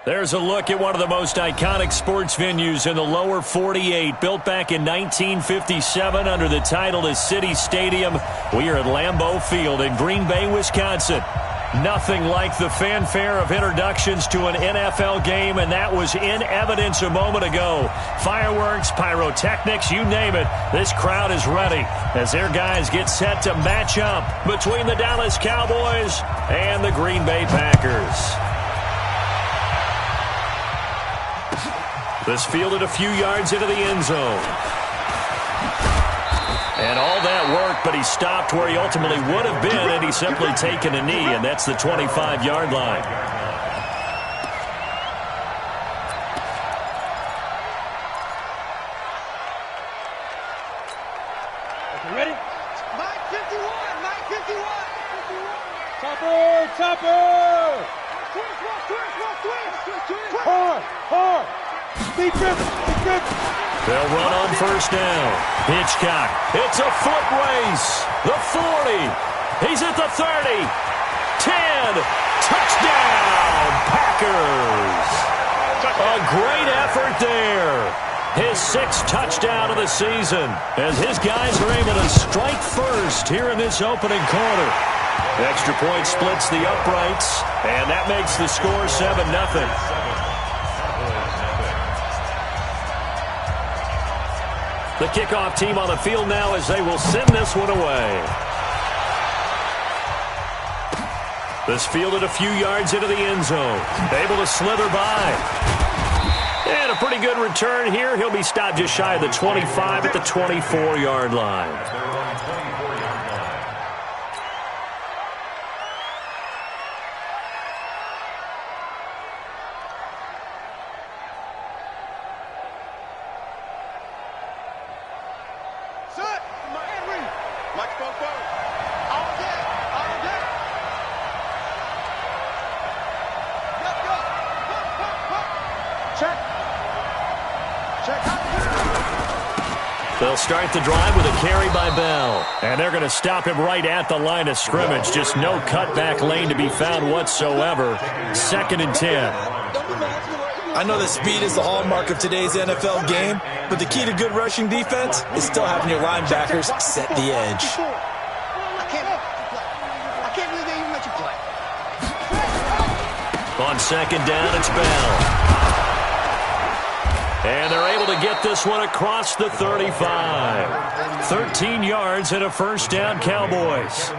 There's a look at one of the most iconic sports venues in the lower 48, built back in 1957 under the title of City Stadium. We are at Lambeau Field in Green Bay, Wisconsin. Nothing like the fanfare of introductions to an NFL game, and that was in evidence a moment ago. Fireworks, pyrotechnics, you name it. This crowd is ready as their guys get set to match up between the Dallas Cowboys and the Green Bay Packers. This fielded a few yards into the end zone. And all that worked, but he stopped where he ultimately would have been, and he's simply taken a knee, and that's the 25-yard line. Okay, ready? Mike 51, Mike 51. Topper. Twist. Hard. Big grip. They'll run on first down. Hitchcock. It's a foot race. The 40. He's at the 30. 10. Touchdown, Packers. A great effort there. His 6th touchdown of the season. As his guys are able to strike first here in this opening quarter. Extra point splits the uprights, and that makes the score 7-0. The kickoff team on the field now as they will send this one away. This fielded a few yards into the end zone. Able to slither by. And a pretty good return here. He'll be stopped just shy of the 25 at the 24-yard line. They'll start the drive with a carry by Bell. And they're going to stop him right at the line of scrimmage. Just no cutback lane to be found whatsoever. 2nd and 10. I know that speed is the hallmark of today's NFL game, but the key to good rushing defense is still having your linebackers set the edge. I can't believe they even let you play. On 2nd down, it's Bell. And they're able to get this one across the 35. 13 yards and a first down, Cowboys.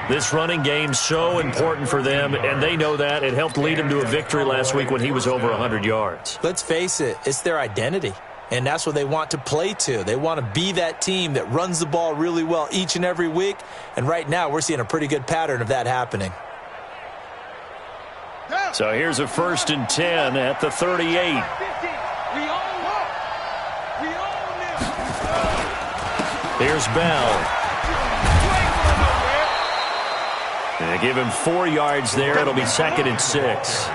This running game's so important for them, and they know that. It helped lead them to a victory last week when he was over 100 yards. Let's face it, it's their identity, and that's what they want to play to. They want to be that team that runs the ball really well each and every week, and right now we're seeing a pretty good pattern of that happening. So here's a 1st and 10 at the 38. Here's Bell. They give him 4 yards there. It'll be 2nd and 6.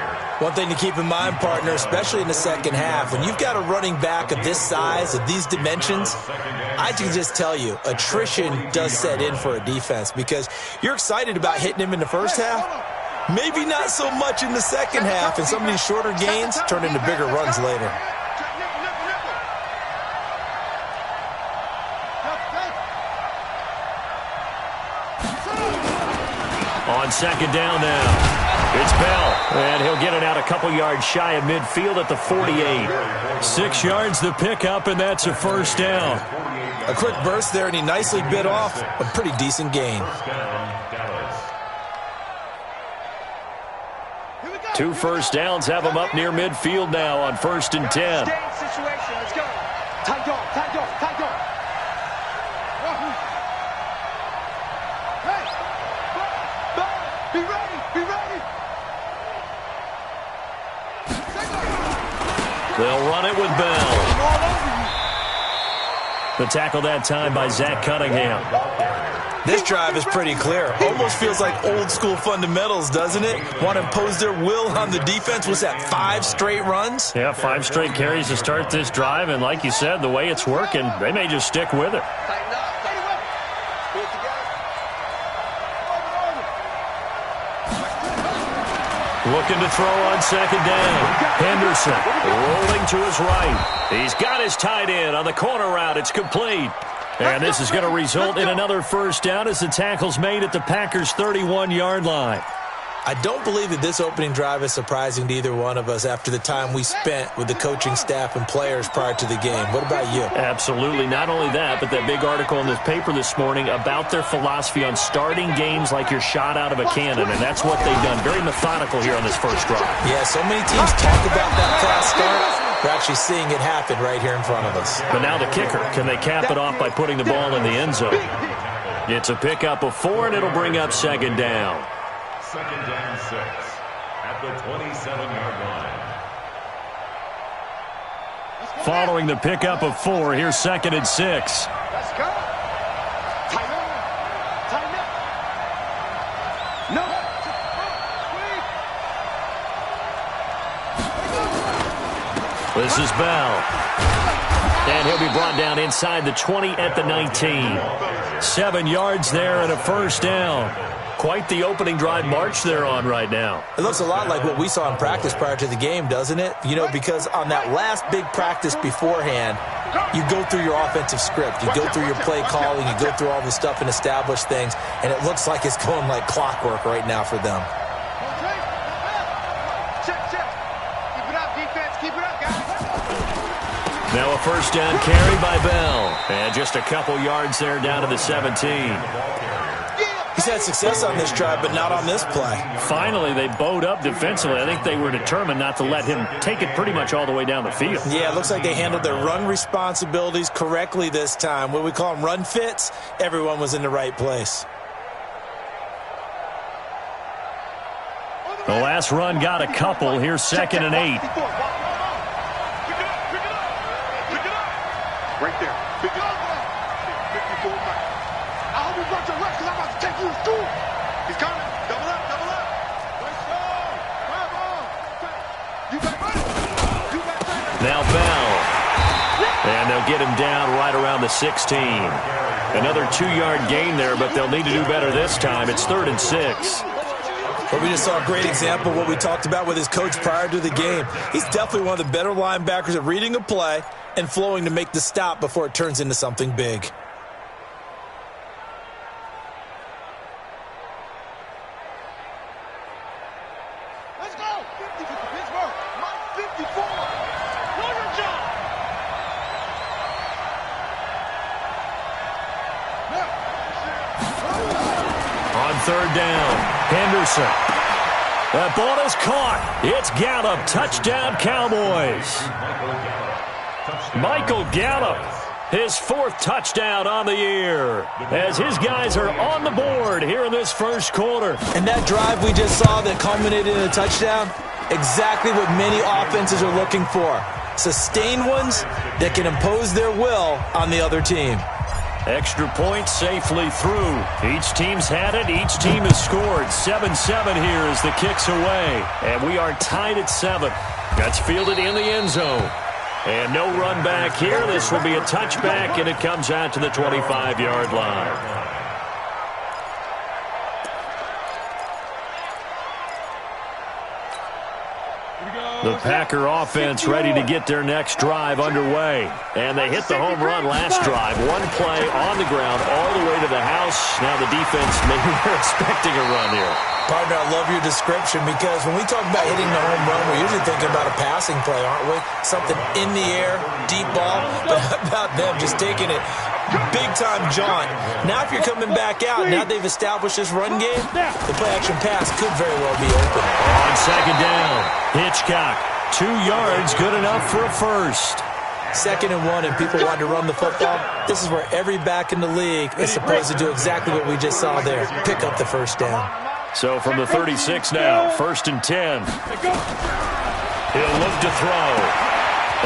One thing to keep in mind, partner, especially in the second half, when you've got a running back of this size, of these dimensions, I can just tell you, attrition does set in for a defense because you're excited about hitting him in the first half. Maybe not so much in the second half, and some of these shorter gains turn into bigger runs later. On 2nd down now, it's Bell, and he'll get it out a couple yards shy of midfield at the 48. 6 yards the pickup, and that's a first down. A quick burst there, and he nicely bit off a pretty decent gain. 2 first downs have him up near midfield now on 1st and 10. Let's go. Tight dog. Be ready. They'll run it with Bell. The tackle that time by Zach Cunningham. This drive is pretty clear. Almost feels like old school fundamentals, doesn't it? Want to impose their will on the defense. Was that 5 straight runs? Yeah, 5 straight carries to start this drive, and like you said, the way it's working, they may just stick with it. Looking to throw on second down. Henderson rolling to his right. He's got his tight end on the corner route. It's complete. And this is going to result in another first down as the tackle's made at the Packers' 31-yard line. I don't believe that this opening drive is surprising to either one of us after the time we spent with the coaching staff and players prior to the game. What about you? Absolutely. Not only that, but that big article in this paper this morning about their philosophy on starting games like you're shot out of a cannon, and that's what they've done. Very methodical here on this first drive. Yeah, so many teams talk about that fast start. We're actually seeing it happen right here in front of us. But now the kicker. Can they cap it off by putting the ball in the end zone? It's a pickup of 4, and it'll bring up second down. Second down 6 at the 27-yard line. Following the pickup of 4, here's second and 6. Let's go. Tight up. Tight up. No. This is Bell. And he'll be brought down inside the 20 at the 19. 7 yards there and a first down. Quite the opening drive march they're on right now. It looks a lot like what we saw in practice prior to the game, doesn't it? You know, because on that last big practice beforehand, you go through your offensive script. You go through your play calling. You go through all the stuff and establish things. And it looks like it's going like clockwork right now for them. Check. Keep it up, defense. Keep it up, guys. Now a first down carry by Bell. And just a couple yards there down to the 17. He's had success on this drive, but not on this play. Finally, they bowed up defensively. I think they were determined not to let him take it pretty much all the way down the field. Yeah, it looks like they handled their run responsibilities correctly this time. What we call them run fits, everyone was in the right place. The last run got a couple. Here's second and 8. Pick it up. Right there. Pick it up. 54 miles. I hope you brought your rest because I'm about to take you to school. He's coming. Double up. Let's go. You got money. Now Bell. And they'll get him down right around the 16. Another 2-yard gain there, but they'll need to do better this time. It's 3rd and 6. Well, we just saw a great example of what we talked about with his coach prior to the game. He's definitely one of the better linebackers at reading a play and flowing to make the stop before it turns into something big. Let's go. 50 for Pittsburgh. My 54. Warrior jump. On 3rd down, Henderson. That ball is caught. It's Gallup. Touchdown, Cowboys. Michael Gallup, his 4th touchdown on the year, as his guys are on the board here in this first quarter. And that drive we just saw that culminated in a touchdown, exactly what many offenses are looking for. Sustained ones that can impose their will on the other team. Extra point safely through. Each team's had it. Each team has scored. 7-7 here as the kick's away. And we are tied at 7. That's fielded in the end zone. And no run back here. This will be a touchback, and it comes out to the 25-yard line. The Packer offense ready to get their next drive underway. And they hit the home run last drive. One play on the ground all the way to the house. Now the defense, maybe they're expecting a run here. Partner, I love your description because when we talk about hitting the home run, we're usually thinking about a passing play, aren't we? Something in the air, deep ball. But how about them just taking it big-time jaunt? Now if you're coming back out, now they've established this run game, the play-action pass could very well be open. On second down, Hitchcock. 2 yards, good enough for a first. 2nd and 1, and people want to run the football. This is where every back in the league is supposed to do exactly what we just saw there. Pick up the first down. So from the 36 now, 1st and 10. He'll look to throw.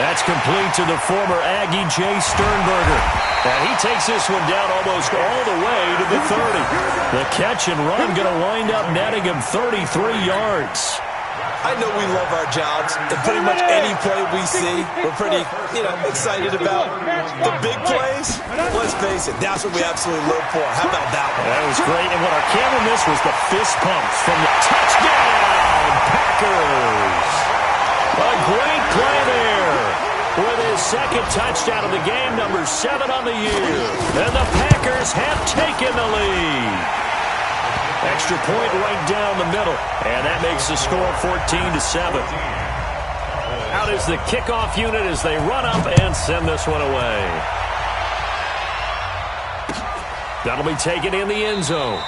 That's complete to the former Aggie Jay Sternberger. And he takes this one down almost all the way to the 30. The catch and run going to wind up netting him 33 yards. I know we love our jobs, and pretty much any play we see, we're pretty, excited about. The big plays, let's face it, that's what we absolutely live for. How about that one? That was great, and what our camera missed was the fist pumps from the touchdown Packers. A great play there with his second touchdown of the game, number 7 on the year. And the Packers have taken the lead. Extra point right down the middle, and that makes the score 14-7. Out is the kickoff unit as they run up and send this one away. That'll be taken in the end zone.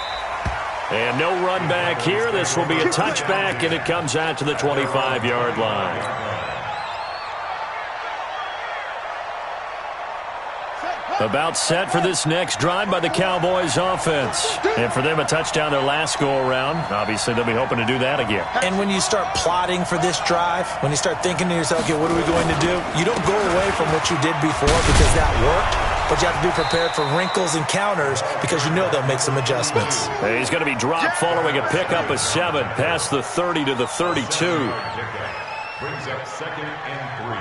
And no run back here. This will be a touchback, and it comes out to the 25-yard line. About set for this next drive by the Cowboys offense. And for them, a touchdown their last go-around. Obviously, they'll be hoping to do that again. And when you start plotting for this drive, when you start thinking to yourself, okay, what are we going to do? You don't go away from what you did before because that worked. But you have to be prepared for wrinkles and counters because you know they'll make some adjustments. He's going to be dropped following a pickup of 7 past the 30 to the 32. Brings up 2nd and 3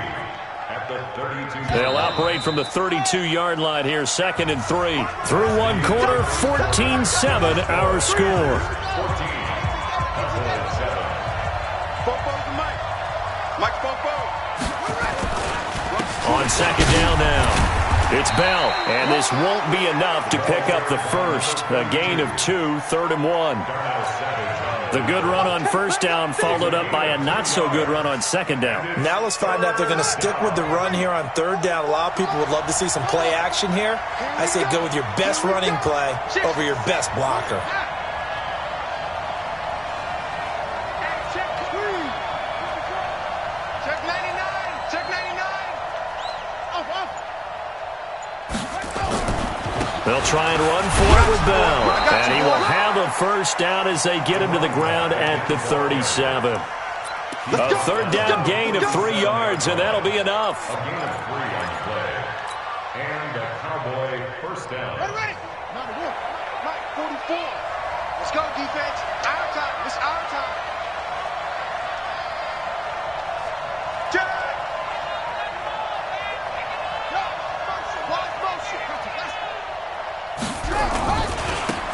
at the 32. They'll operate from the 32-yard line here, 2nd and 3. Through one quarter, 14-7 our score. 14. Bobo's the Mike. Mike Bobo. On 2nd down now. It's Bell, and this won't be enough to pick up the first. A gain of 2, 3rd and 1. The good run on 1st down followed up by a not-so-good run on 2nd down. Now let's find out if they're going to stick with the run here on 3rd down. A lot of people would love to see some play action here. I say go with your best running play over your best blocker. Check 99. Check 99. They'll try and run for it with Bell. And he will have a 1st down as they get him to the ground at the 37. A 3rd down gain of 3 yards, and that'll be enough. A gain of 3 on the play. And the Cowboy 1st down. Ready. Number 1. Mike 44. Let's go, defense. Our time. It's our time. Check.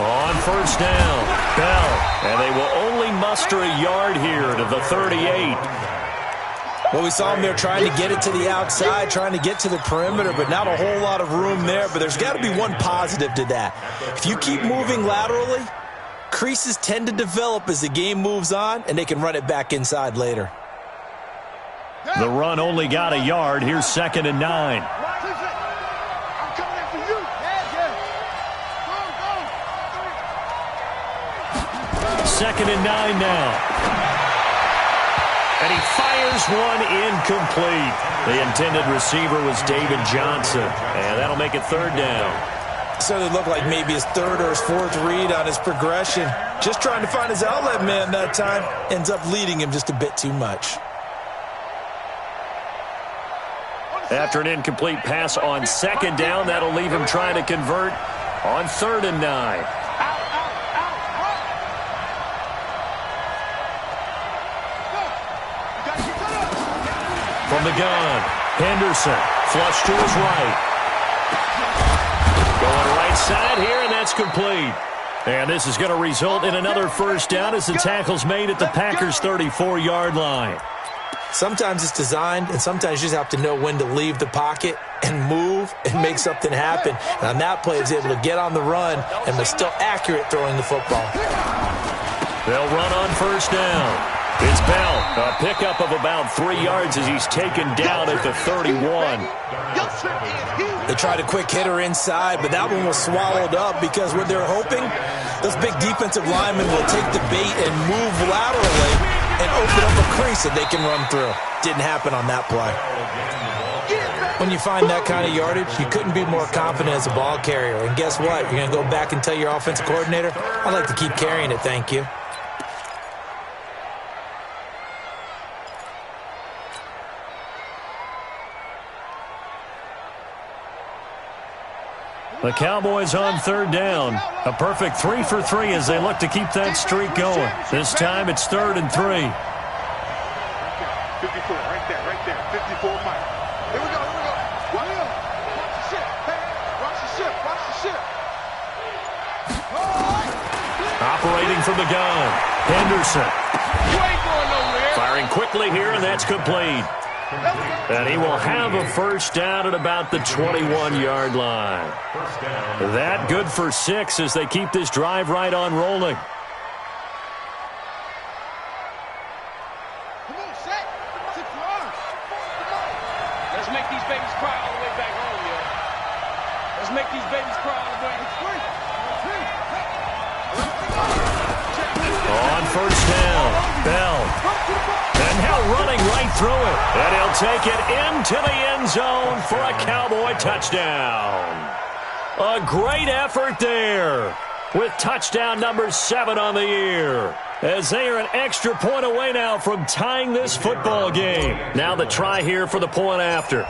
On 1st down, Bell, and they will only muster a yard here to the 38. Well, we saw him there trying to get it to the outside, trying to get to the perimeter, but not a whole lot of room there. But there's got to be one positive to that. If you keep moving laterally, creases tend to develop as the game moves on, and they can run it back inside later. The run only got a yard. Here's 2nd and 9. I'm coming after you. Go. 2nd and 9 now. And he fires one incomplete. The intended receiver was David Johnson. And that'll make it 3rd down. So it looked like maybe his 3rd or his 4th read on his progression. Just trying to find his outlet man that time. Ends up leading him just a bit too much. After an incomplete pass on 2nd down, that'll leave him trying to convert on 3rd and 9. From the gun, Henderson, flush to his right. Going right side here, and that's complete. And this is going to result in another 1st down as the tackle's made at the Packers' 34-yard line. Sometimes it's designed, and sometimes you just have to know when to leave the pocket and move and make something happen. And on that play, he was able to get on the run and was still accurate throwing the football. They'll run on 1st down. It's Bell, a pickup of about 3 yards as he's taken down at the 31. They tried a quick hitter inside, but that one was swallowed up because what they're hoping, those big defensive linemen will take the bait and move laterally and open up a crease that they can run through. Didn't happen on that play. When you find that kind of yardage, you couldn't be more confident as a ball carrier. And guess what? You're going to go back and tell your offensive coordinator, I'd like to keep carrying it, thank you. The Cowboys on 3rd down. A perfect 3 for 3 as they look to keep that streak going. This time it's 3rd and 3. 54, right there. 54, Mike. Here we go. Watch the ship. Hey, watch the ship. Operating from the gun, Henderson. You ain't going nowhere. Firing quickly here, and that's complete. And he will have a first down at about the 21-yard line. That good for 6 as they keep this drive right on rolling. Let's make these babies cry all the way back home, yo. Let's make these babies cry all the way. On first down, Bell. And now running right through it. And he'll take it into the end zone for a Cowboy touchdown. A great effort there with touchdown number 7 on the year. As they are an extra point away now from tying this football game. Now the try here for the point after.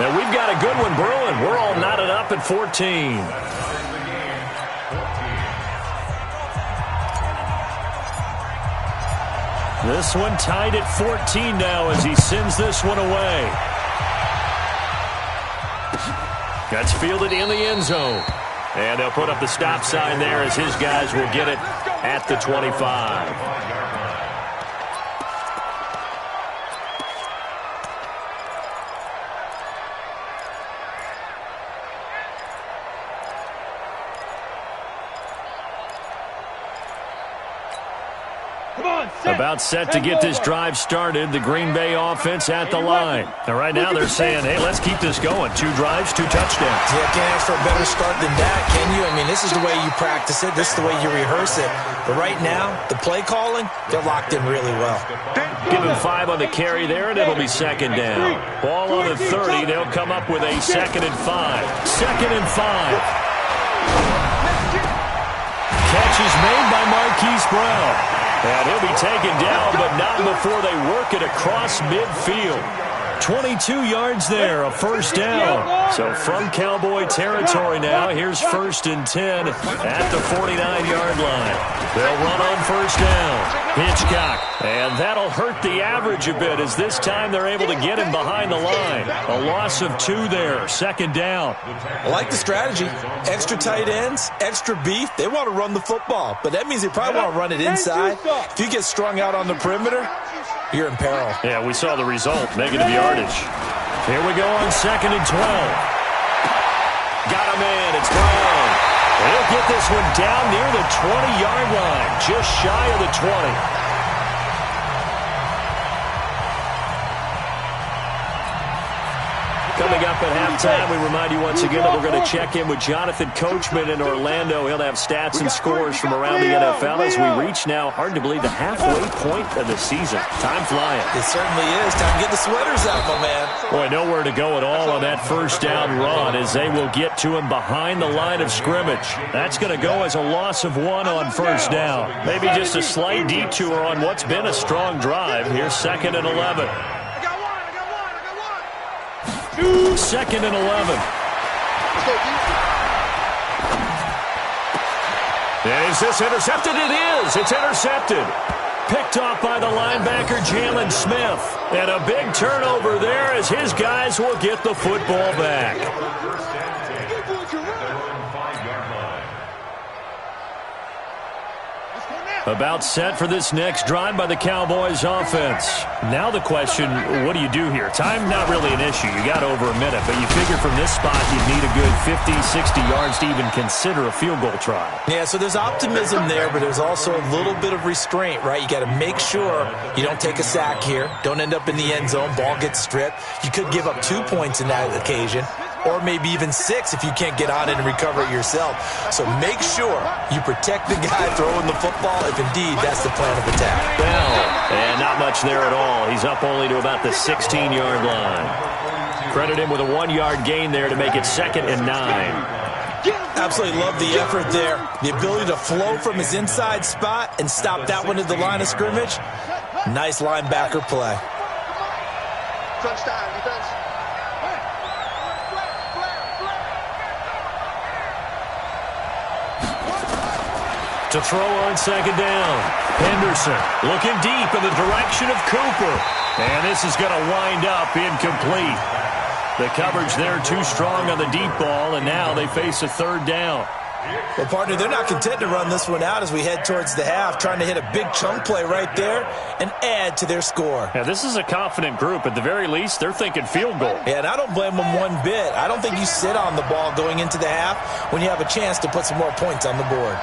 And we've got a good one brewing. We're all knotted up at 14. This one tied at 14 now as he sends this one away. That's fielded in the end zone. And they'll put up the stop sign there as his guys will get it at the 25. About set to get this drive started. The Green Bay offense at the line. And right now they're saying, hey, let's keep this going. 2 drives, 2 touchdowns. Yeah, can't ask for a better start than that, can you? I mean, this is the way you practice it. This is the way you rehearse it. But right now, the play calling, they're locked in really well. Give him 5 on the carry there, and it'll be second down. Ball on the 30. They'll come up with a 2nd and 5. 2nd and 5. Catch is made by Marquise Brown. And he'll be taken down, but not before they work it across midfield. 22 yards there, a first down. So from Cowboy territory now, here's 1st and 10 at the 49-yard line. They'll run on first down. Hitchcock, and that'll hurt the average a bit as this time they're able to get him behind the line. A loss of 2 there, 2nd down. I like the strategy. Extra tight ends, extra beef. They want to run the football, but that means they probably want to run it inside. If you get strung out on the perimeter, you're in peril. Yeah, we saw the result, negative yardage. Here we go on 2nd and 12. Got a man, it's Brown. He'll get this one down near the 20-yard line, just shy of the 20. Coming up at halftime, we remind you once again that we're going to check in with Jonathan Coachman in Orlando. He'll have stats and scores from around the NFL as we reach now, hard to believe, the halfway point of the season. Time flying. It certainly is. Time to get the sweaters out, my man. Boy, nowhere to go at all on that first down run as they will get to him behind the line of scrimmage. That's going to go as a loss of 1 on first down. Maybe just a slight detour on what's been a strong drive. Here's 2nd and 11. 2nd and 11. And is this intercepted? It is. It's intercepted. Picked off by the linebacker, Jalen Smith. And a big turnover there as his guys will get the football back. About set for this next drive by the Cowboys offense. Now the question, what do you do here? Time not really an issue. You got over a minute, but you figure from this spot you'd need a good 50, 60 yards to even consider a field goal try. Yeah, so there's optimism there, but there's also a little bit of restraint, right? You got to make sure you don't take a sack here. Don't end up in the end zone. Ball gets stripped. You could give up 2 points in that occasion, or maybe even 6 if you can't get on it and recover it yourself. So make sure you protect the guy throwing the football if indeed that's the plan of attack. Well, and not much there at all. He's up only to about the 16-yard line. Credit him with a 1-yard gain there to make it 2nd and 9. Absolutely love the effort there. The ability to flow from his inside spot and stop that one at the line of scrimmage. Nice linebacker play. Touchdown, defense. To throw on 2nd down. Henderson looking deep in the direction of Cooper. And this is going to wind up incomplete. The coverage there too strong on the deep ball, and now they face a 3rd down. Well, partner, they're not content to run this one out as we head towards the half, trying to hit a big chunk play right there and add to their score. Yeah, this is a confident group. At the very least, they're thinking field goal. Yeah, and I don't blame them one bit. I don't think you sit on the ball going into the half when you have a chance to put some more points on the board.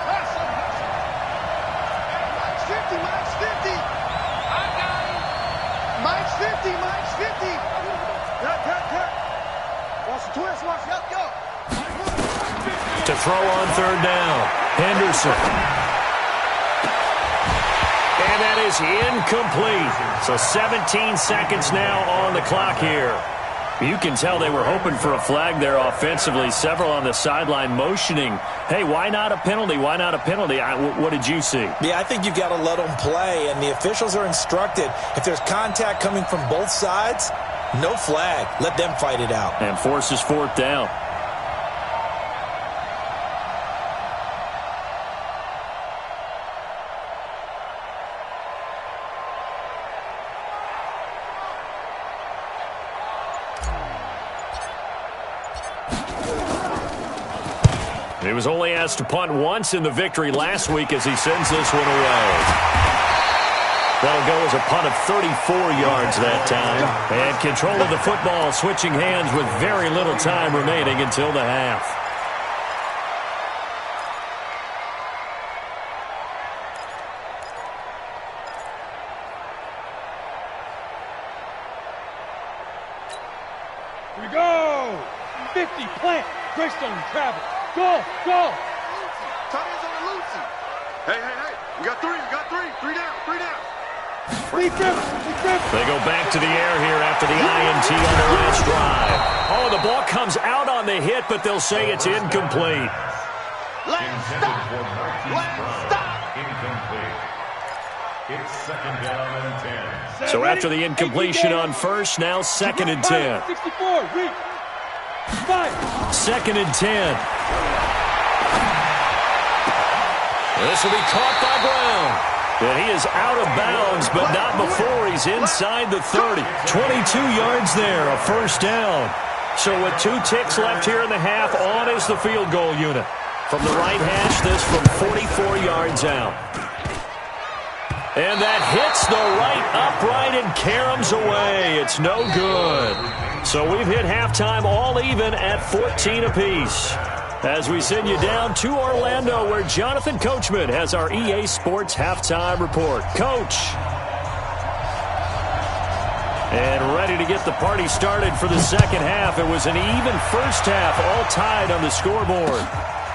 To throw on third down, Henderson. And that is incomplete. So 17 seconds now on the clock here. You can tell they were hoping for a flag there offensively. Several on the sideline motioning, hey, why not a penalty? Why not a penalty? What did you see? Yeah, I think you've got to let them play, and the officials are instructed, if there's contact coming from both sides, no flag. Let them fight it out. And forces fourth down. He was only asked to punt once in the victory last week as he sends this one away. That'll go as a punt of 34 yards that time. And control of the football switching hands with very little time remaining until the half. Here we go. 50, plant. Greystone, travel. Go, go. Tommy's on the Lucy. Hey. We got three. Three down. They go back to the air here after the INT on their last drive. Oh, the ball comes out on the hit, but they'll say it's incomplete. Last stop. Incomplete. It's second down and 10. So after the incompletion on first, now second and 10. 64, reach. 5. Second and 10. This will be caught by Brown. And he is out of bounds, but not before he's inside the 30. 22 yards there, a first down. So with 2 ticks left here in the half, on is the field goal unit. From the right hash, this from 44 yards out. And that hits the right upright and caroms away. It's no good. So we've hit halftime all even at 14 apiece. As we send you down to Orlando, where Jonathan Coachman has our EA Sports Halftime Report. Coach. And ready to get the party started for the second half. It was an even first half, all tied on the scoreboard.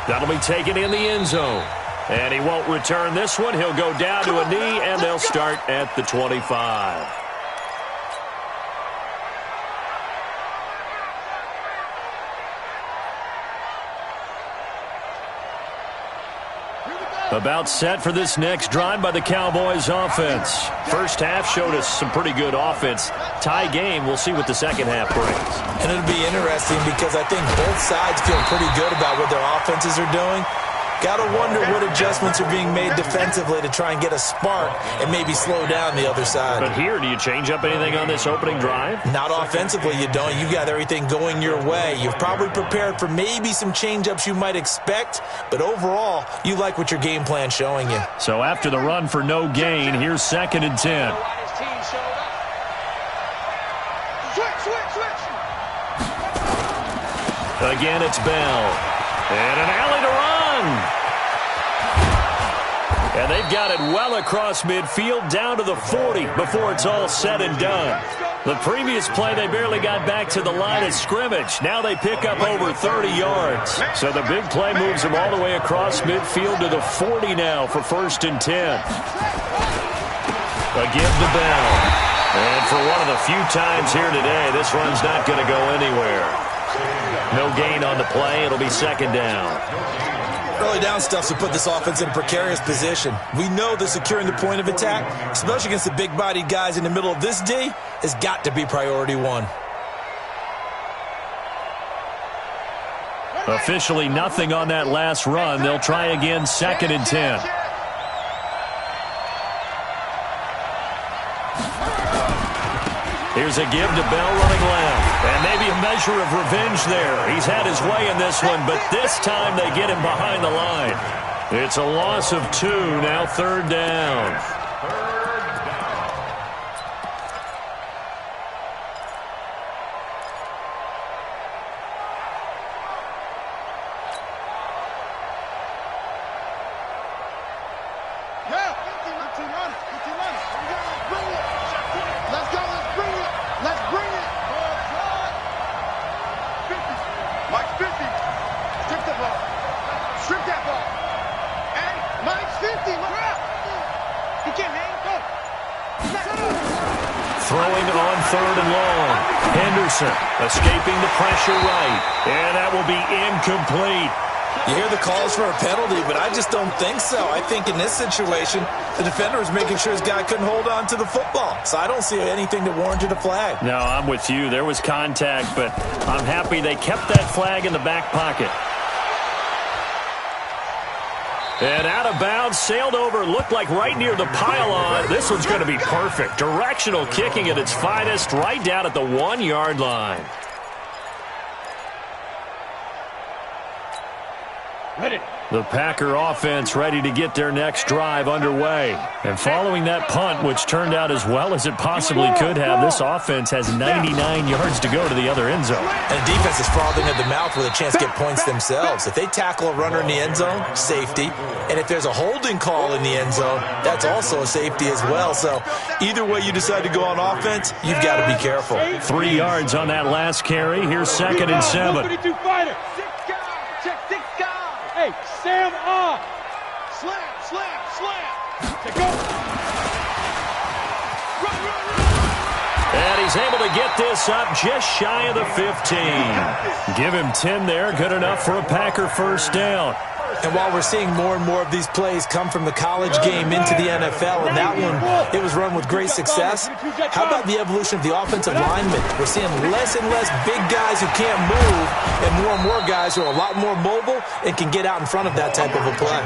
That'll be taken in the end zone. And he won't return this one. He'll go down to a knee, and they'll start at the 25. About set for this next drive by the Cowboys offense. First half showed us some pretty good offense. Tie game, we'll see what the second half brings. And it'll be interesting because I think both sides feel pretty good about what their offenses are doing. Got to wonder what adjustments are being made defensively to try and get a spark and maybe slow down the other side. But here, do you change up anything on this opening drive? Not offensively, you don't. You've got everything going your way. You've probably prepared for maybe some change-ups you might expect, but overall, you like what your game plan's showing you. So after the run for no gain, here's second and 10. Again, it's Bell. And an alley to run. And they've got it well across midfield down to the 40 before it's all said and done. The previous play, they barely got back to the line of scrimmage. Now they pick up over 30 yards. So the big play moves them all the way across midfield to the 40 now for first and 10. A give to Bell. And for one of the few times here today, this run's not going to go anywhere. No gain on the play. It'll be second down. Early down stuff to put this offense in a precarious position. We know that securing the point of attack, especially against the big-bodied guys in the middle of this D, has got to be priority one. Officially nothing on that last run. They'll try again, second and 10. Here's a give to Bell running left. And maybe a measure of revenge there. He's had his way in this one, but this time they get him behind the line. It's a loss of 2, now 3rd down. Throwing on 3rd and long. Henderson escaping the pressure right. And that will be incomplete. You hear the calls for a penalty, but I just don't think so. I think in this situation, the defender was making sure his guy couldn't hold on to the football. So I don't see anything that warranted a flag. No, I'm with you. There was contact, but I'm happy they kept that flag in the back pocket. And out of bounds, sailed over, looked like right near the pylon. This one's going to be perfect. Directional kicking at its finest, right down at the 1-yard line. Ready. The Packer offense ready to get their next drive underway. And following that punt, which turned out as well as it possibly could have, this offense has 99 yards to go to the other end zone. And the defense is frothing at the mouth with a chance to get points themselves. If they tackle a runner in the end zone, safety. And if there's a holding call in the end zone, that's also a safety as well. So either way you decide to go on offense, you've got to be careful. 3 yards on that last carry. Here's 2nd and 7. Hey, Sam off. Slam. Take go. And he's able to get this up just shy of the 15. Give him 10 there. Good enough for a Packer first down. And while we're seeing more and more of these plays come from the college game into the NFL, and that one, it was run with great success, how about the evolution of the offensive linemen? We're seeing less and less big guys who can't move and more guys who are a lot more mobile and can get out in front of that type of a play.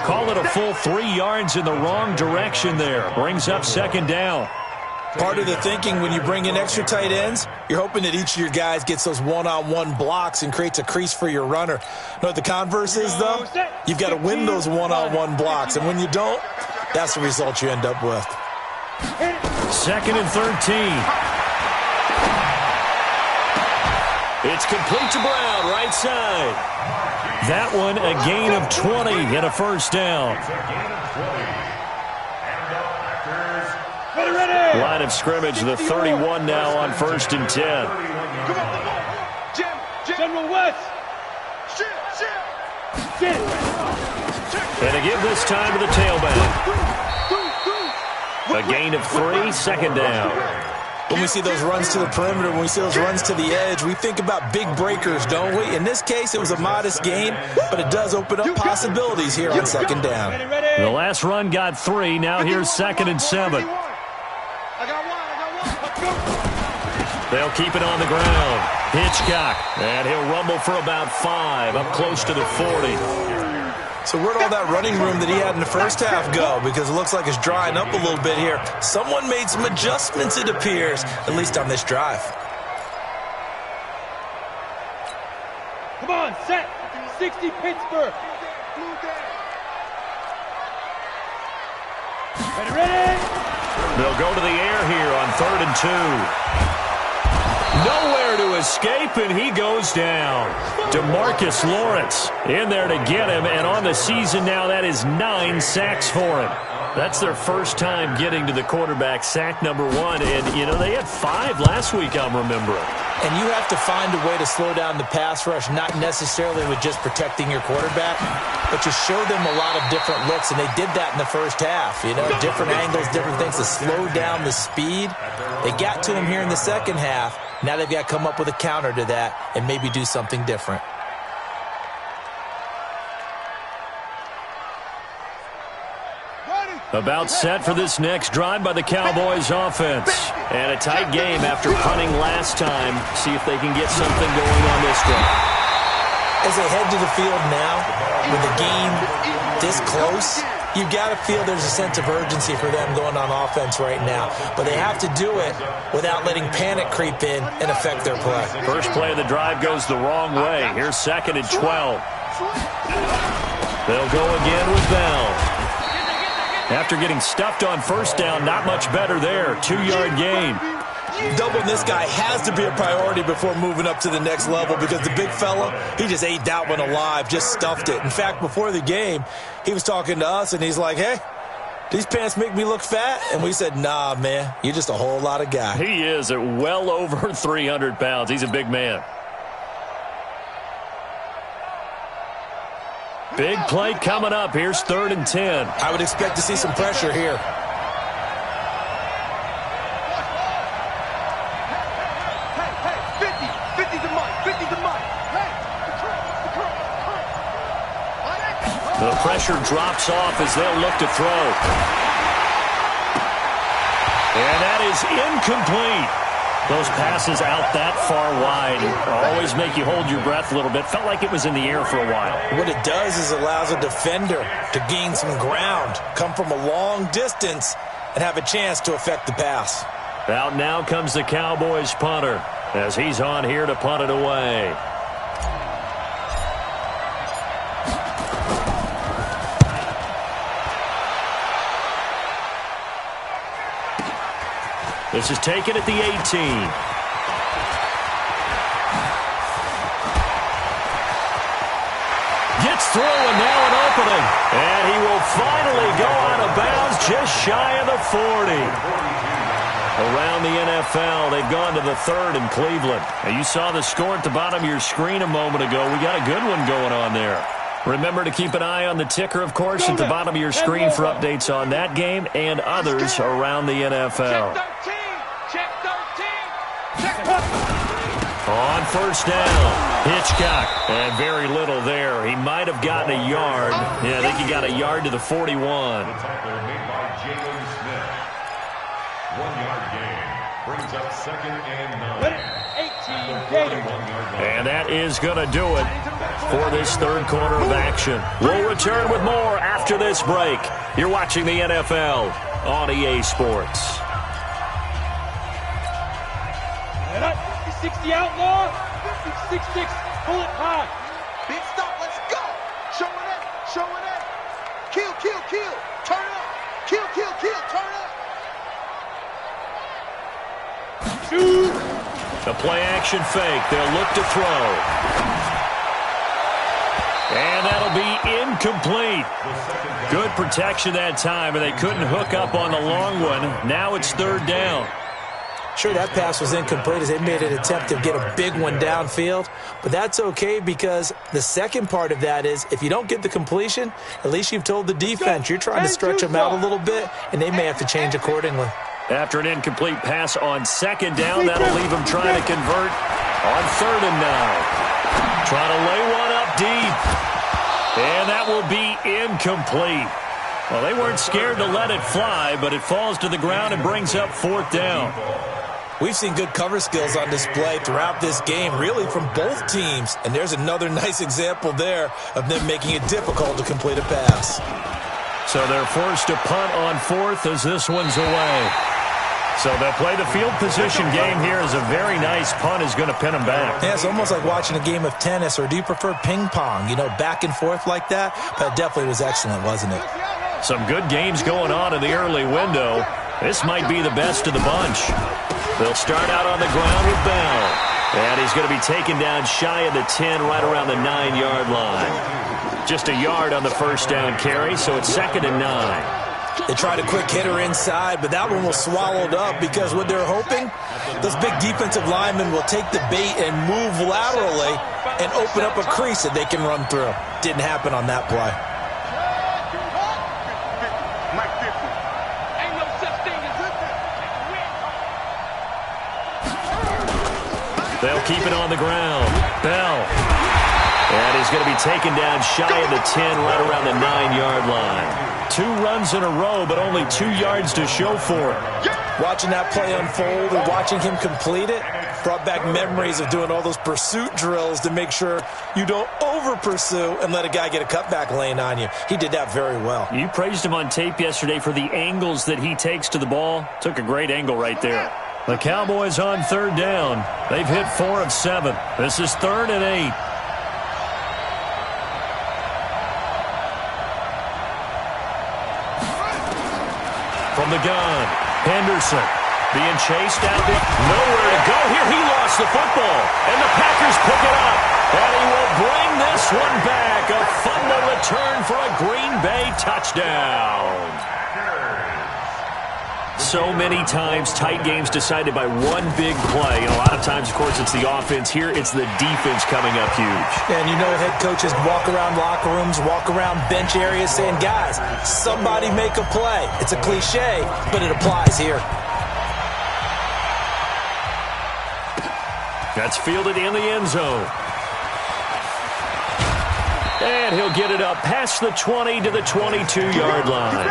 Call it a full 3 yards in the wrong direction there. Brings up 2nd down. Part of the thinking when you bring in extra tight ends, you're hoping that each of your guys gets those one-on-one blocks and creates a crease for your runner. Know what the converse is, though? You've got to win those one-on-one blocks, and when you don't, that's the result you end up with. 2nd and 13. It's complete to Brown, right side. That one, a gain of 20 and a first down. Line of scrimmage, the 31 now on 1st and 10. General West. And a give this time to the tailback. A gain of 3, 2nd down. When we see those runs to the perimeter, when we see those runs to the edge, we think about big breakers, don't we? In this case, it was a modest gain, but it does open up possibilities here on 2nd down. The last run got 3. Now here's 2nd and 7. They'll keep it on the ground. Hitchcock, and he'll rumble for about 5, up close to the 40. So where'd all that running room that he had in the first half go? Because it looks like it's drying up a little bit here. Someone made some adjustments, it appears, at least on this drive. Come on, set. 60 Pittsburgh. Ready. They'll go to the air here on 3rd and 2. Nowhere to escape, and he goes down. DeMarcus Lawrence in there to get him, and on the season now, that is 9 sacks for him. That's their first time getting to the quarterback, sack number 1, and, you know, they had 5 last week, I'm remembering. And you have to find a way to slow down the pass rush, not necessarily with just protecting your quarterback, but to show them a lot of different looks, and they did that in the first half. You know, different angles, different things to slow down the speed. They got to him here in the second half. Now they've got to come up with a counter to that and maybe do something different. About set for this next drive by the Cowboys offense. And a tight game after punting last time. See if they can get something going on this drive. As they head to the field now, with the game this close, You've got to feel there's a sense of urgency for them going on offense right now. But they have to do it without letting panic creep in and affect their play. First play of the drive goes the wrong way. Here's 2nd and 12. They'll go again with Bell. After getting stuffed on first down, not much better there. 2-yard gain. Doubling this guy has to be a priority before moving up to the next level because the big fella, he just ate that one alive, just stuffed it. In fact, before the game, he was talking to us, and he's like, hey, these pants make me look fat? And we said, nah, man, you're just a whole lot of guy. He is at well over 300 pounds. He's a big man. Big play coming up. Here's 3rd and 10. I would expect to see some pressure here. The pressure drops off as they'll look to throw. And that is incomplete. Those passes out that far wide always make you hold your breath a little bit. Felt like it was in the air for a while. What it does is it allows a defender to gain some ground, come from a long distance, and have a chance to affect the pass. Out now comes the Cowboys punter as he's on here to punt it away. This is taken at the 18. Gets through and now an opening. And he will finally go out of bounds just shy of the 40. Around the NFL, they've gone to the 3rd in Cleveland. Now you saw the score at the bottom of your screen a moment ago. We got a good one going on there. Remember to keep an eye on the ticker, of course, at the bottom of your screen for updates on that game and others around the NFL. On first down, Hitchcock, and very little there. He might have gotten a yard. Yeah, I think he got a yard to the 41. The tackle made by Jalen Smith. 1-yard gain brings up 2nd and 9. And that is going to do it for this 3rd quarter of action. We'll return with more after this break. You're watching the NFL on EA Sports. 60 outlaw, 6-6, pull it high. Big stop, let's go. Showing it, showing it. Kill, kill, kill. Turn up. Kill, kill, kill. Turn up. Shoot. The play action fake. They'll look to throw. And that'll be incomplete. Good protection that time, and they couldn't hook up on the long one. Now it's 3rd down. Sure, that pass was incomplete as they made an attempt to get a big one downfield, but that's okay because the second part of that is if you don't get the completion, at least you've told the defense you're trying to stretch them out a little bit, and they may have to change accordingly. After an incomplete pass on 2nd down, that'll leave them trying to convert on 3rd and 9. Trying to lay one up deep, and that will be incomplete. Well, they weren't scared to let it fly, but it falls to the ground and brings up 4th down. We've seen good cover skills on display throughout this game, really from both teams. And there's another nice example there of them making it difficult to complete a pass. So they're forced to punt on 4th as this one's away. So they'll play the field position game here as a very nice punt is going to pin them back. Yeah, it's almost like watching a game of tennis, or do you prefer ping pong? You know, back and forth like that? But it definitely was excellent, wasn't it? Some good games going on in the early window. This might be the best of the bunch. They'll start out on the ground with Bell. And he's going to be taken down shy of the 10, right around the 9-yard line. Just a yard on the first down carry, so it's 2nd and 9. They tried a quick hitter inside, but that one was swallowed up because what they're hoping, those big defensive linemen will take the bait and move laterally and open up a crease that they can run through. Didn't happen on that play. They'll keep it on the ground. Bell. And he's going to be taken down shy of the 10, right around the 9-yard line. 2 runs in a row, but only 2 yards to show for it. Watching that play unfold and watching him complete it brought back memories of doing all those pursuit drills to make sure you don't over-pursue and let a guy get a cutback lane on you. He did that very well. You praised him on tape yesterday for the angles that he takes to the ball. Took a great angle right there. The Cowboys on third down. They've hit 4 of 7. This is 3rd and 8. From the gun, Henderson being chased out. Nowhere to go here. He lost the football, and the Packers pick it up. And he will bring this one back. A fumble return for a Green Bay touchdown. So many times, tight games decided by one big play. And a lot of times, of course, it's the offense. Here, it's the defense coming up huge. And you know head coaches walk around locker rooms, walk around bench areas saying, guys, somebody make a play. It's a cliche, but it applies here. That's fielded in the end zone. And he'll get it up past the 20 to the 22-yard line.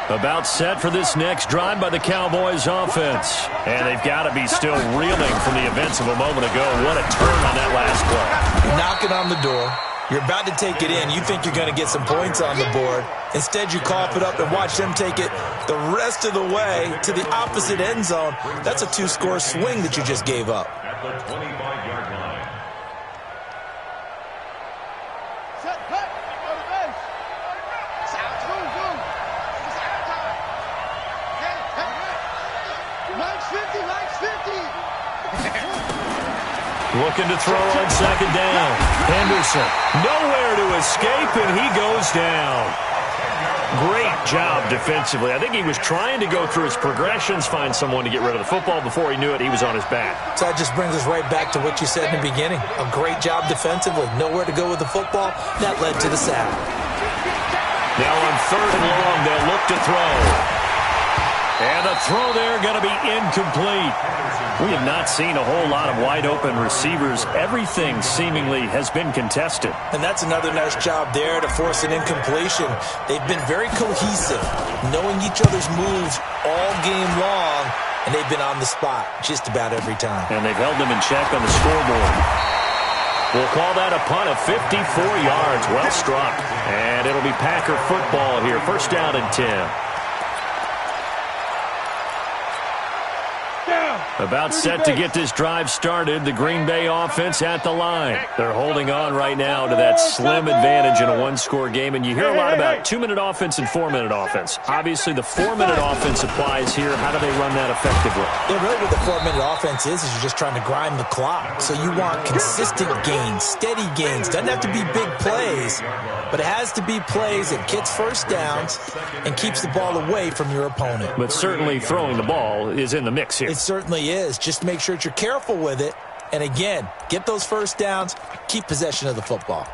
About set for this next drive by the Cowboys offense. And they've got to be still reeling from the events of a moment ago. What a turn on that last play. You're knocking on the door. You're about to take it in. You think you're going to get some points on the board. Instead, you cough it up and watch them take it the rest of the way to the opposite end zone. That's a 2-score swing that you just gave up. At the 25-yard line. Set, cut, go to base. It's out. It's out time. Hey. Likes 50. Looking to throw on second down. Henderson, nowhere to escape, and he goes down. Great job defensively. I think he was trying to go through his progressions, find someone to get rid of the football. Before he knew it, he was on his back. So that just brings us right back to what you said in the beginning. A great job defensively. Nowhere to go with the football. That led to the sack. Now on 3rd and long, they'll look to throw. And the throw there going to be incomplete. We have not seen a whole lot of wide-open receivers. Everything seemingly has been contested. And that's another nice job there to force an incompletion. They've been very cohesive, knowing each other's moves all game long, and they've been on the spot just about every time. And they've held them in check on the scoreboard. We'll call that a punt of 54 yards. Well struck. And it'll be Packer football here. 1st down and 10. About set to get this drive started. The Green Bay offense at the line. They're holding on right now to that slim advantage in a 1-score game. And you hear a lot about 2-minute offense and 4-minute offense. Obviously, the 4-minute offense applies here. How do they run that effectively? Yeah, really what the 4-minute offense is you're just trying to grind the clock. So you want consistent gains, steady gains. Doesn't have to be big plays, but it has to be plays that gets first downs and keeps the ball away from your opponent. But certainly throwing the ball is in the mix here. It certainly is. Just make sure that you're careful with it. And again, get those first downs, keep possession of the football.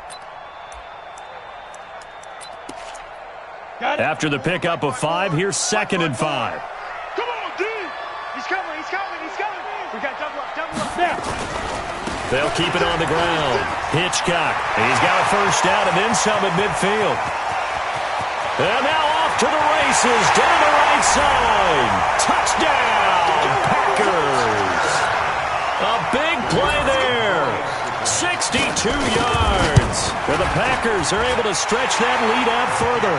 After the pickup of 5, here's 2nd and 5. Come on, D. He's coming. We got double up now. They'll keep it on the ground. Hitchcock. He's got a first down and then some at midfield. And now off to the races down the right side. Touchdown, Packers. A big play there. 62 yards. And the Packers are able to stretch that lead out further.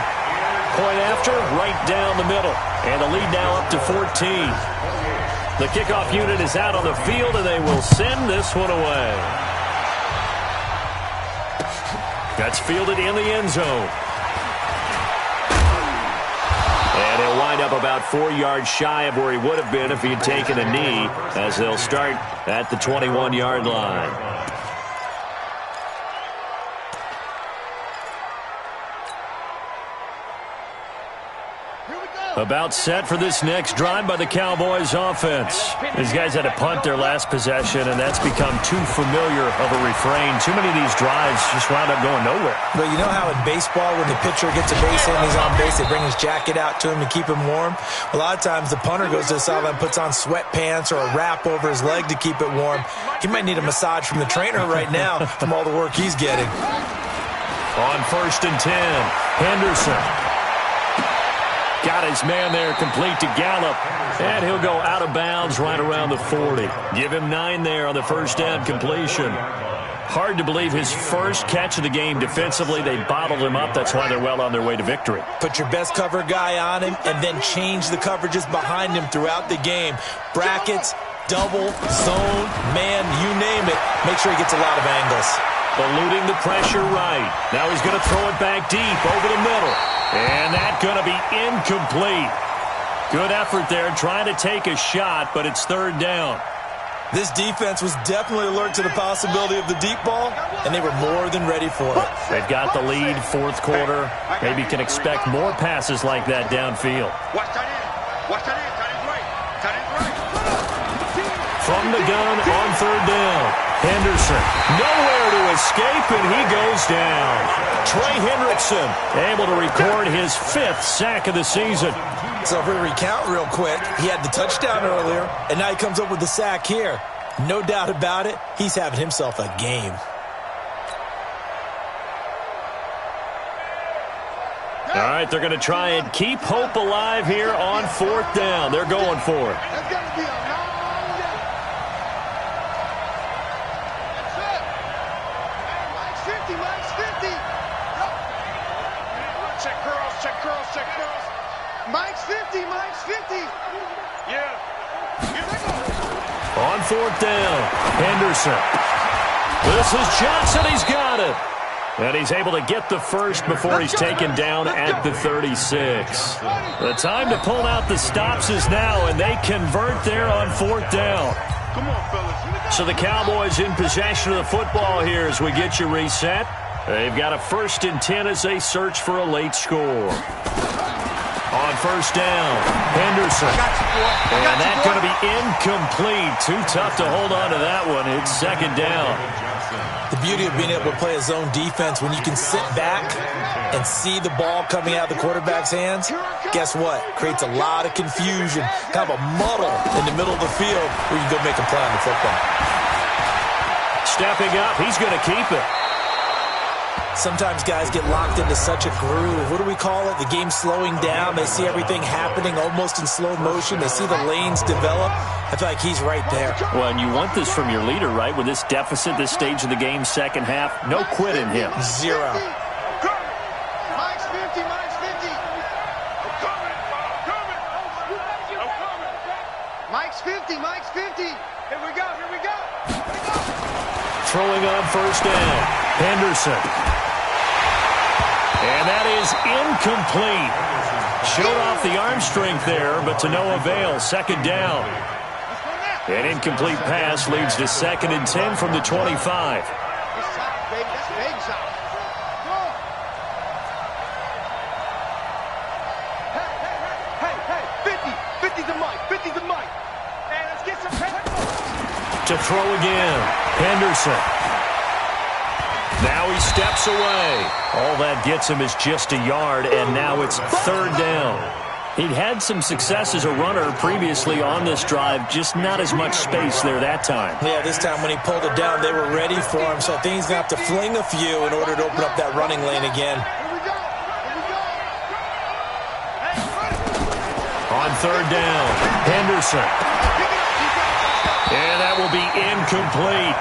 Point after, right down the middle. And the lead now up to 14. The kickoff unit is out on the field, and they will send this one away. That's fielded in the end zone. And he'll wind up about 4 yards shy of where he would have been if he had taken a knee, as they'll start at the 21-yard line. Here we go. About set for this next drive by the Cowboys offense. These guys had to punt their last possession, and that's become too familiar of a refrain. Too many of these drives just wound up going nowhere. But you know how in baseball, when the pitcher gets a base hit and he's on base, they bring his jacket out to him to keep him warm? A lot of times the punter goes to the sideline, puts on sweatpants or a wrap over his leg to keep it warm. He might need a massage from the trainer right now from all the work he's getting. On 1st and 10, Henderson. Got his man there, complete to Gallup. And he'll go out of bounds right around the 40. Give him 9 there on the first down completion. Hard to believe his first catch of the game defensively. They bottled him up. That's why they're well on their way to victory. Put your best cover guy on him and then change the coverages behind him throughout the game. Brackets, double, zone, man, you name it. Make sure he gets a lot of angles. Eluding the pressure right. Now he's going to throw it back deep over the middle. And that's going to be incomplete. Good effort there trying to take a shot, but it's 3rd down. This defense was definitely alert to the possibility of the deep ball, and they were more than ready for it. They've got the lead, 4th quarter. Maybe can expect more passes like that downfield. Watch that in. Watch that in. Tight end right. Tight end right. From the gun on 3rd down. Henderson, nowhere to escape, and he goes down. Trey Hendrickson able to record his 5th sack of the season. So if we recount real quick, he had the touchdown earlier, and now he comes up with the sack here. No doubt about it, he's having himself a game. All right, they're going to try and keep hope alive here on 4th down. They're going for it. That's got to be a long day. That's it. Mike's 50. Mike's 50. Check curls, check curls, check curls. Mike's 50. Mike's 50. Yeah. On 4th down, Henderson. This is Johnson. He's got it. And he's able to get the first before he's taken down at the 36. The time to pull out the stops is now, and they convert there on 4th down. Come on, fellas. So the Cowboys in possession of the football here as we get you reset. They've got a 1st and 10 as they search for a late score. On 1st down, Henderson. And that's going to be incomplete. Too tough to hold on to that one. It's 2nd down. The beauty of being able to play a zone defense when you can sit back and see the ball coming out of the quarterback's hands, guess what? Creates a lot of confusion, kind of a muddle in the middle of the field where you can go make a play on the football. Stepping up, he's going to keep it. Sometimes guys get locked into such a groove. What do we call it? The game's slowing down. They see everything happening almost in slow motion. They see the lanes develop. I feel like he's right there. Well, and you want this from your leader, right? With this deficit, this stage of the game, 2nd half, no quit in him. 0. Mike's 50. Mike's 50. I'm coming. Mike's 50. Mike's 50. Here we go. Here we go. Throwing on 1st down, Henderson. And that is incomplete. Showed off the arm strength there, but to no avail. 2nd down. An incomplete pass leads to 2nd and 10 from the 25. That's big shot. Hey, 50. 50's the Mike. 50's the Mike. Hey, let's get some pressure. To throw again, Henderson. Now he steps away. All that gets him is just a yard, and now it's 3rd down. He'd had some success as a runner previously on this drive, just not as much space there that time. Yeah, this time when he pulled it down, they were ready for him, so I think he's going to have to fling a few in order to open up that running lane again. On 3rd down, Henderson. And that will be incomplete.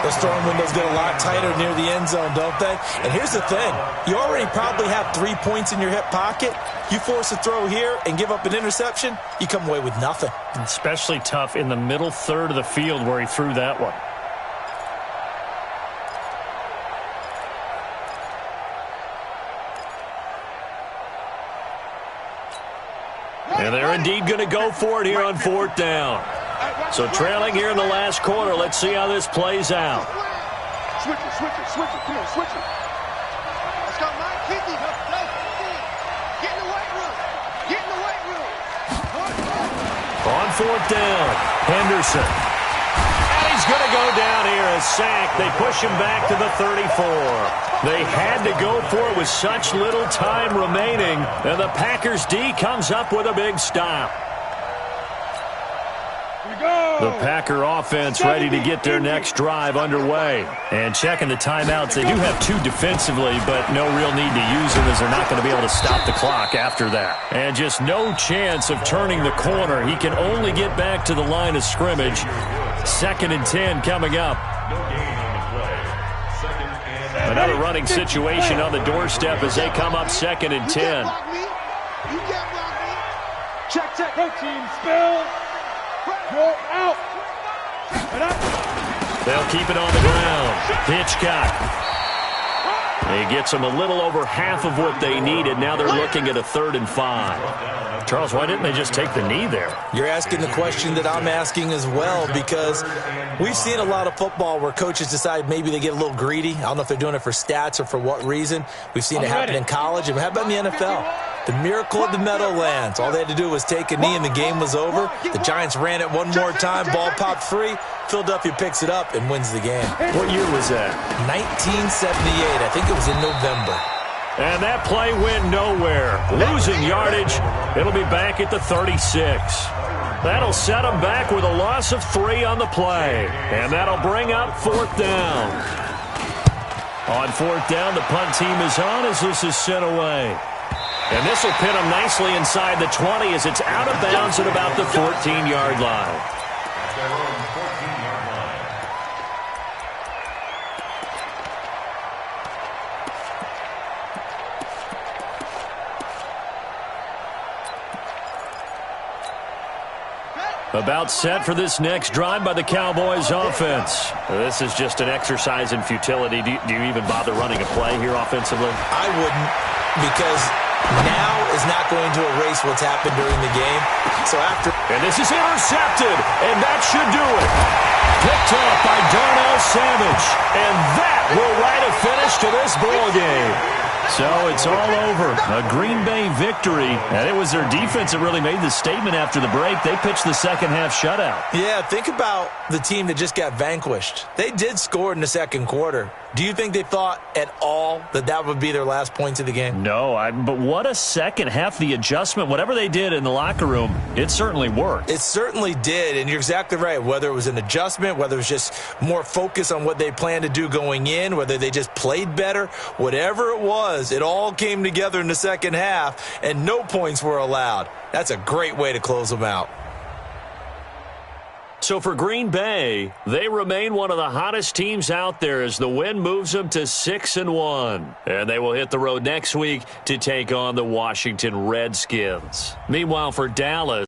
Those throwing windows get a lot tighter near the end zone, don't they? And here's the thing. You already probably have 3 points in your hip pocket. You force a throw here and give up an interception, you come away with nothing. Especially tough in the middle 3rd of the field where he threw that one. And they're indeed going to go for it here on 4th down. So trailing here in the last quarter. Let's see how this plays out. Switch it. Come on, switch it. Let's go, Mike. 50. Get in the weight room. Get in the weight 4th down. Henderson. And he's going to go down here, a sack. They push him back to the 34. They had to go for it with such little time remaining, and the Packers D comes up with a big stop. The Packer offense ready to get their next drive underway. And checking the timeouts, they do have 2 defensively, but no real need to use them as they're not going to be able to stop the clock after that. And just no chance of turning the corner. He can only get back to the line of scrimmage. 2nd and 10 coming up. Another running situation on the doorstep as they come up 2nd and 10. Check, check. Go team, spill. Go out. They'll keep it on the ground. Hitchcock. He gets them a little over half of what they needed. Now they're looking at a 3rd and 5. Charles, why didn't they just take the knee there? You're asking the question that I'm asking as well, because we've seen a lot of football where coaches decide maybe they get a little greedy. I don't know if they're doing it for stats or for what reason. We've seen it happen in college. And how about in the NFL? The miracle of the Meadowlands. All they had to do was take a knee and the game was over. The Giants ran it one more time. Ball popped free. Philadelphia picks it up and wins the game. What year was that? 1978. I think it was in November. And that play went nowhere. Losing yardage. It'll be back at the 36. That'll set them back with a loss of 3 on the play. And that'll bring up 4th down. On 4th down, the punt team is on as this is sent away. And this will pin them nicely inside the 20 as it's out of bounds at about the 14-yard line. About set for this next drive by the Cowboys offense. This is just an exercise in futility. Do you even bother running a play here offensively? I wouldn't, because now is not going to erase what's happened during the game. So after... And this is intercepted, and that should do it. Picked up by Darnell Savage. And that will write a finish to this ball game. So it's all over. A Green Bay victory. And it was their defense that really made the statement after the break. They pitched the second-half shutout. Yeah, think about the team that just got vanquished. They did score in the second quarter. Do you think they thought at all that that would be their last points of the game? No, but what a second half. The adjustment, whatever they did in the locker room, it certainly worked. It certainly did, and you're exactly right. Whether it was an adjustment, whether it was just more focus on what they planned to do going in, whether they just played better, whatever it was, it all came together in the second half, and no points were allowed. That's a great way to close them out. So for Green Bay, they remain one of the hottest teams out there as the win moves them to 6-1. And they will hit the road next week to take on the Washington Redskins. Meanwhile, for Dallas,